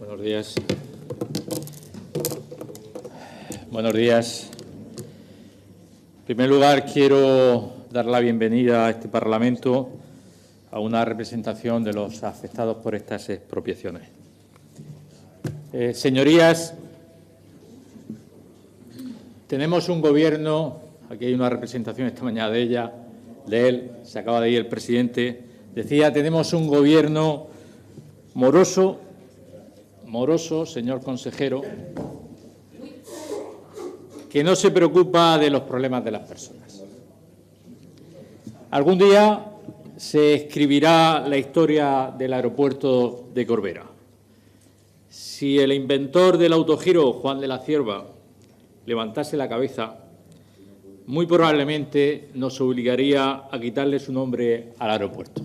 Buenos días. Buenos días. En primer lugar, quiero dar la bienvenida a este Parlamento a una representación de los afectados por estas expropiaciones. Señorías, tenemos un Gobierno, aquí hay una representación esta mañana de él, se acaba de ir el presidente, decía, tenemos un Gobierno moroso, señor consejero, que no se preocupa de los problemas de las personas. Algún día se escribirá la historia del aeropuerto de Corbera. Si el inventor del autogiro, Juan de la Cierva, levantase la cabeza, muy probablemente nos obligaría a quitarle su nombre al aeropuerto.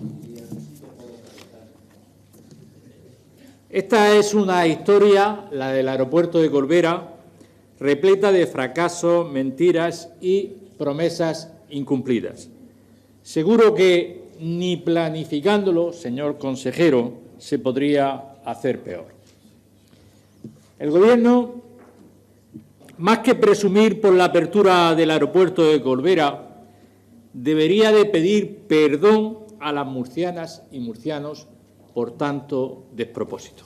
Esta es una historia, la del aeropuerto de Corbera, repleta de fracasos, mentiras y promesas incumplidas. Seguro que ni planificándolo, señor consejero, se podría hacer peor. El Gobierno, más que presumir por la apertura del aeropuerto de Corbera, debería de pedir perdón a las murcianas y murcianos por tanto despropósito.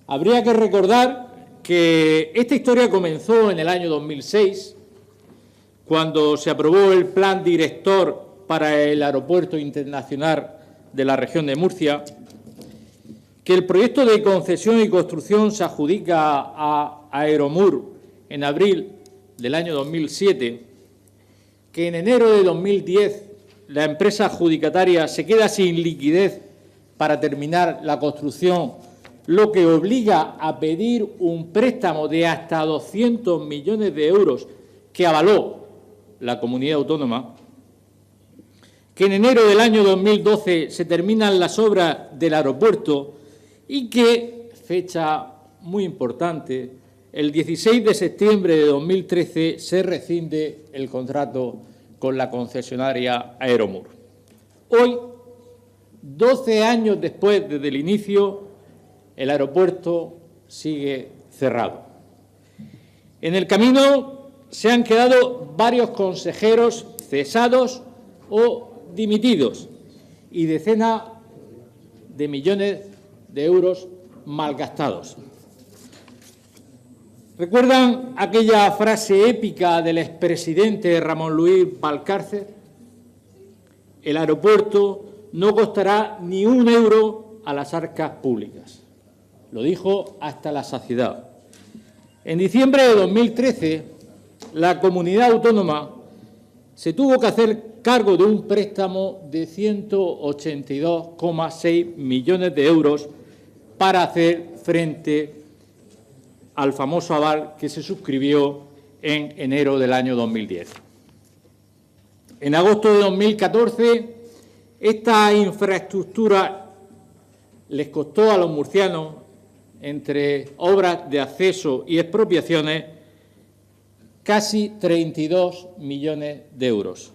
Habría que recordar que esta historia comenzó en el año 2006, cuando se aprobó el Plan Director para el Aeropuerto Internacional de la región de Murcia, que el proyecto de concesión y construcción se adjudica a Aeromur en abril del año 2007, que en enero de 2010 la empresa adjudicataria se queda sin liquidez para terminar la construcción, lo que obliga a pedir un préstamo de hasta 200 millones de euros que avaló la comunidad autónoma, que en enero del año 2012 se terminan las obras del aeropuerto y que, fecha muy importante, el 16 de septiembre de 2013 se rescinde el contrato con la concesionaria Aeromur. Hoy, 12 años después desde el inicio, el aeropuerto sigue cerrado. En el camino se han quedado varios consejeros cesados o dimitidos y decenas de millones de euros malgastados. ¿Recuerdan aquella frase épica del expresidente Ramón Luis Valcárcel? El aeropuerto no costará ni un euro a las arcas públicas. Lo dijo hasta la saciedad. En diciembre de 2013, la comunidad autónoma se tuvo que hacer cargo de un préstamo de 182,6 millones de euros para hacer frente al famoso aval que se suscribió en enero del año 2010. En agosto de 2014, esta infraestructura les costó a los murcianos, entre obras de acceso y expropiaciones, casi 32 millones de euros.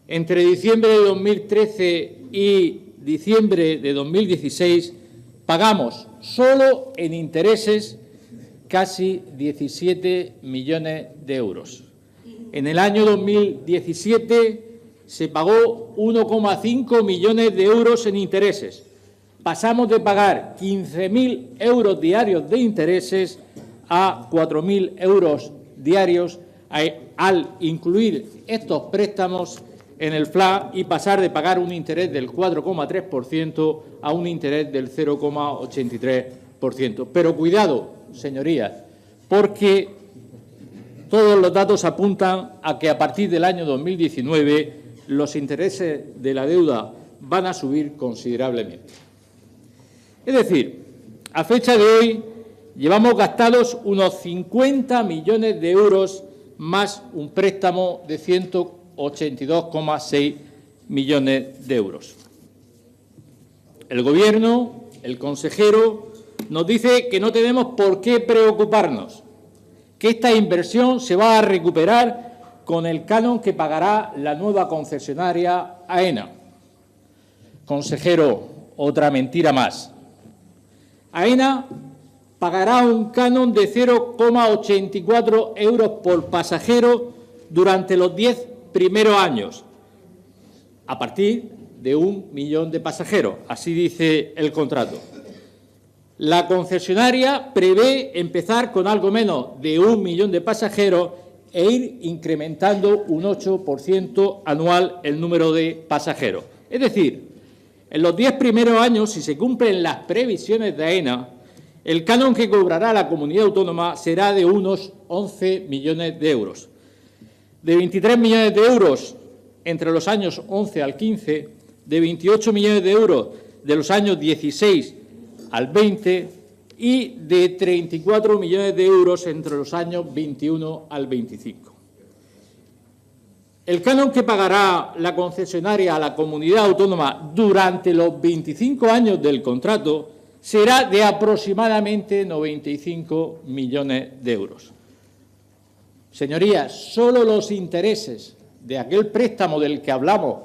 Entre diciembre de 2013 y diciembre de 2016 pagamos solo en intereses casi 17 millones de euros. En el año 2017 se pagó 1,5 millones de euros en intereses. Pasamos de pagar 15.000 euros diarios de intereses a 4.000 euros diarios al incluir estos préstamos en el FLA y pasar de pagar un interés del 4,3% a un interés del 0,83%. Pero cuidado, señorías, porque todos los datos apuntan a que a partir del año 2019 los intereses de la deuda van a subir considerablemente. Es decir, a fecha de hoy llevamos gastados unos 50 millones de euros más un préstamo de 182,6 millones de euros. El Gobierno, el consejero, nos dice que no tenemos por qué preocuparnos, que esta inversión se va a recuperar con el canon que pagará la nueva concesionaria AENA. Consejero, otra mentira más. AENA pagará un canon de 0,84 euros por pasajero durante los 10 primeros años, a partir de 1 millón de pasajeros, así dice el contrato. La concesionaria prevé empezar con algo menos de 1 millón de pasajeros e ir incrementando un 8% anual el número de pasajeros. Es decir, en los 10 primeros años, si se cumplen las previsiones de AENA, el canon que cobrará la comunidad autónoma será de unos 11 millones de euros. De 23 millones de euros entre los años 11 al 15, de 28 millones de euros de los años 16 al 20 y de 34 millones de euros entre los años 21 al 25. El canon que pagará la concesionaria a la comunidad autónoma durante los 25 años del contrato será de aproximadamente 95 millones de euros. Señorías, solo los intereses de aquel préstamo del que hablamos,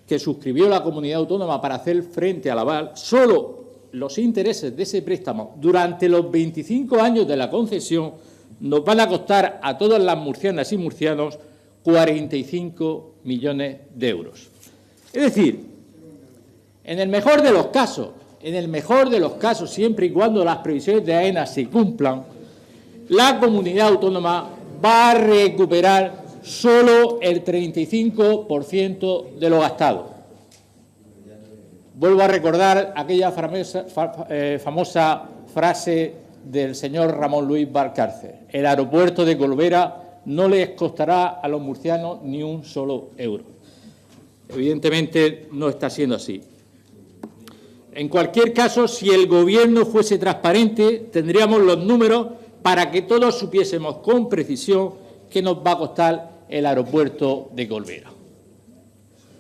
que suscribió la comunidad autónoma para hacer frente al aval, solo los intereses de ese préstamo durante los 25 años de la concesión nos van a costar a todas las murcianas y murcianos 45 millones de euros. Es decir, en el mejor de los casos, siempre y cuando las previsiones de AENA se cumplan, la comunidad autónoma va a recuperar solo el 35% de lo gastado. Vuelvo a recordar aquella famosa frase del señor Ramón Luis Valcárcel: el aeropuerto de Colbera no les costará a los murcianos ni un solo euro. Evidentemente no está siendo así. En cualquier caso, si el Gobierno fuese transparente, tendríamos los números para que todos supiésemos con precisión qué nos va a costar el aeropuerto de Colbera.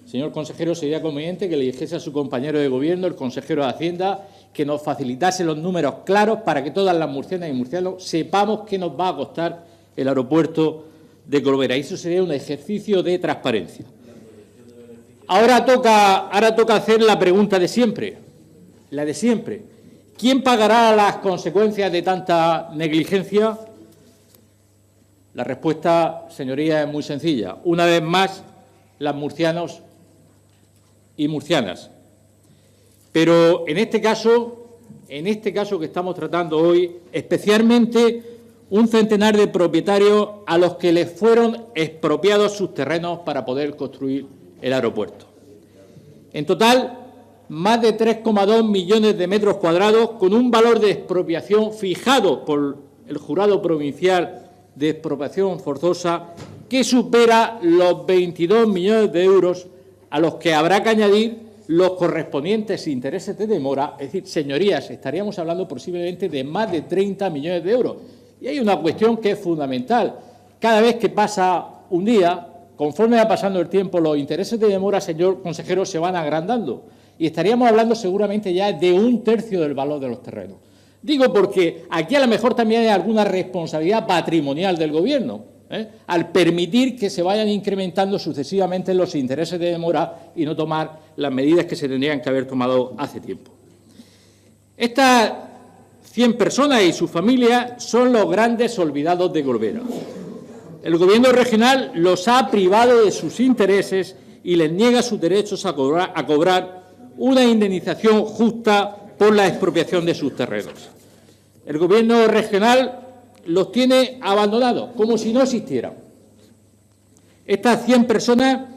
Señor consejero, sería conveniente que le dijese a su compañero de Gobierno, el consejero de Hacienda, que nos facilitase los números claros para que todas las murcianas y murcianos sepamos qué nos va a costar el aeropuerto de Colbera. Y eso sería un ejercicio de transparencia. Ahora toca hacer la pregunta de siempre, la de siempre. ¿Quién pagará las consecuencias de tanta negligencia? La respuesta, señorías, es muy sencilla. Una vez más, las murcianos y murcianas. Pero en este caso que estamos tratando hoy, especialmente un centenar de propietarios a los que les fueron expropiados sus terrenos para poder construir el aeropuerto. En total, más de 3,2 millones de metros cuadrados, con un valor de expropiación fijado por el Jurado Provincial de Expropiación Forzosa que supera los 22 millones de euros, a los que habrá que añadir los correspondientes intereses de demora. Es decir, señorías, estaríamos hablando posiblemente de más de 30 millones de euros. Y hay una cuestión que es fundamental. Cada vez que pasa un día, conforme va pasando el tiempo, los intereses de demora, señor consejero, se van agrandando. Y estaríamos hablando seguramente ya de 1/3 del valor de los terrenos. Digo porque aquí a lo mejor también hay alguna responsabilidad patrimonial del Gobierno, al permitir que se vayan incrementando sucesivamente los intereses de demora y no tomar las medidas que se tendrían que haber tomado hace tiempo. Estas 100 personas y sus familias son los grandes olvidados de Colbera. El Gobierno regional los ha privado de sus intereses y les niega sus derechos a cobrar una indemnización justa por la expropiación de sus terrenos. El Gobierno regional los tiene abandonados, como si no existieran. Estas 100 personas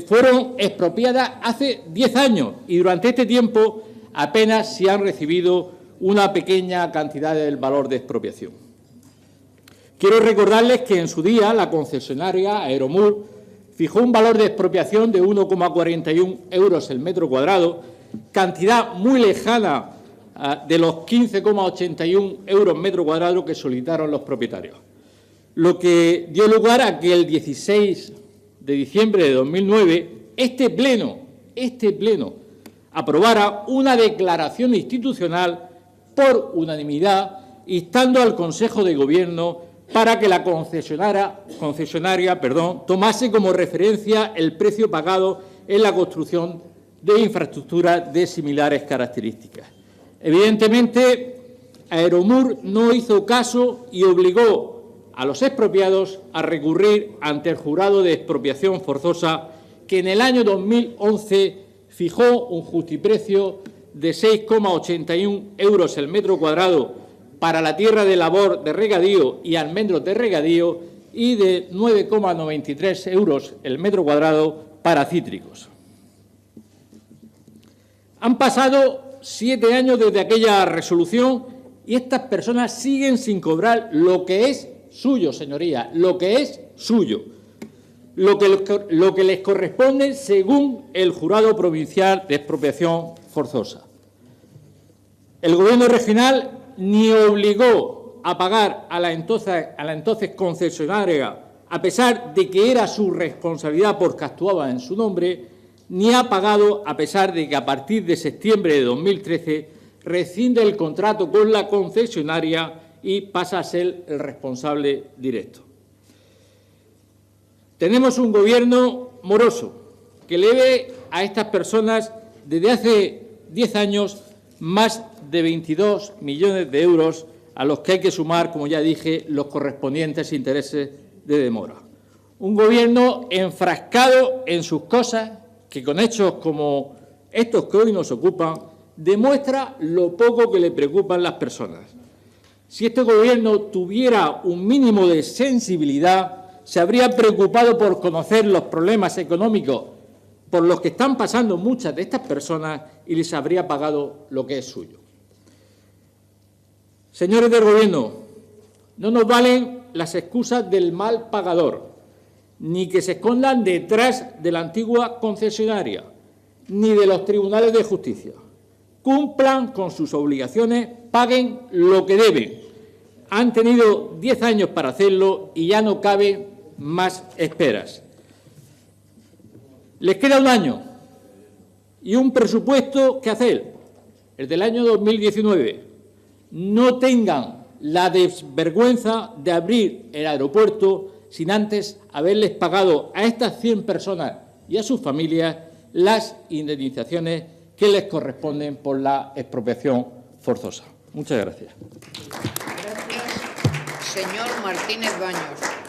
fueron expropiadas hace 10 años y durante este tiempo apenas se han recibido una pequeña cantidad del valor de expropiación. Quiero recordarles que en su día la concesionaria Aeromur fijó un valor de expropiación de 1,41 euros el metro cuadrado, cantidad muy lejana de los 15,81 euros metro cuadrado que solicitaron los propietarios, lo que dio lugar a que el 16 de diciembre de 2009 este pleno aprobara una declaración institucional por unanimidad instando al Consejo de Gobierno para que la concesionaria tomase como referencia el precio pagado en la construcción de infraestructuras de similares características. Evidentemente, Aeromur no hizo caso y obligó a los expropiados a recurrir ante el jurado de expropiación forzosa, que en el año 2011 fijó un justiprecio de 6,81 euros el metro cuadrado para la tierra de labor de regadío y almendros de regadío y de 9,93 euros el metro cuadrado para cítricos. Han pasado 7 años desde aquella resolución y estas personas siguen sin cobrar lo que es suyo, señorías, lo que es suyo, lo que les corresponde según el Jurado Provincial de Expropiación Forzosa. El Gobierno regional ni obligó a pagar a la entonces concesionaria, a pesar de que era su responsabilidad porque actuaba en su nombre, ni ha pagado a pesar de que a partir de septiembre de 2013 rescinde el contrato con la concesionaria y pasa a ser el responsable directo. Tenemos un Gobierno moroso que le debe a estas personas desde hace 10 años más de 22 millones de euros, a los que hay que sumar, como ya dije, los correspondientes intereses de demora. Un Gobierno enfrascado en sus cosas que con hechos como estos que hoy nos ocupan demuestra lo poco que le preocupan las personas. Si este Gobierno tuviera un mínimo de sensibilidad, se habría preocupado por conocer los problemas económicos por los que están pasando muchas de estas personas y les habría pagado lo que es suyo. Señores del Gobierno, no nos valen las excusas del mal pagador, ni que se escondan detrás de la antigua concesionaria, ni de los tribunales de justicia. Cumplan con sus obligaciones, paguen lo que deben. Han tenido 10 años para hacerlo y ya no caben más esperas. Les queda un año y un presupuesto que hacer, el del año 2019. No tengan la desvergüenza de abrir el aeropuerto sin antes haberles pagado a estas 100 personas y a sus familias las indemnizaciones que les corresponden por la expropiación forzosa. Muchas gracias. Gracias, señor Martínez Baños.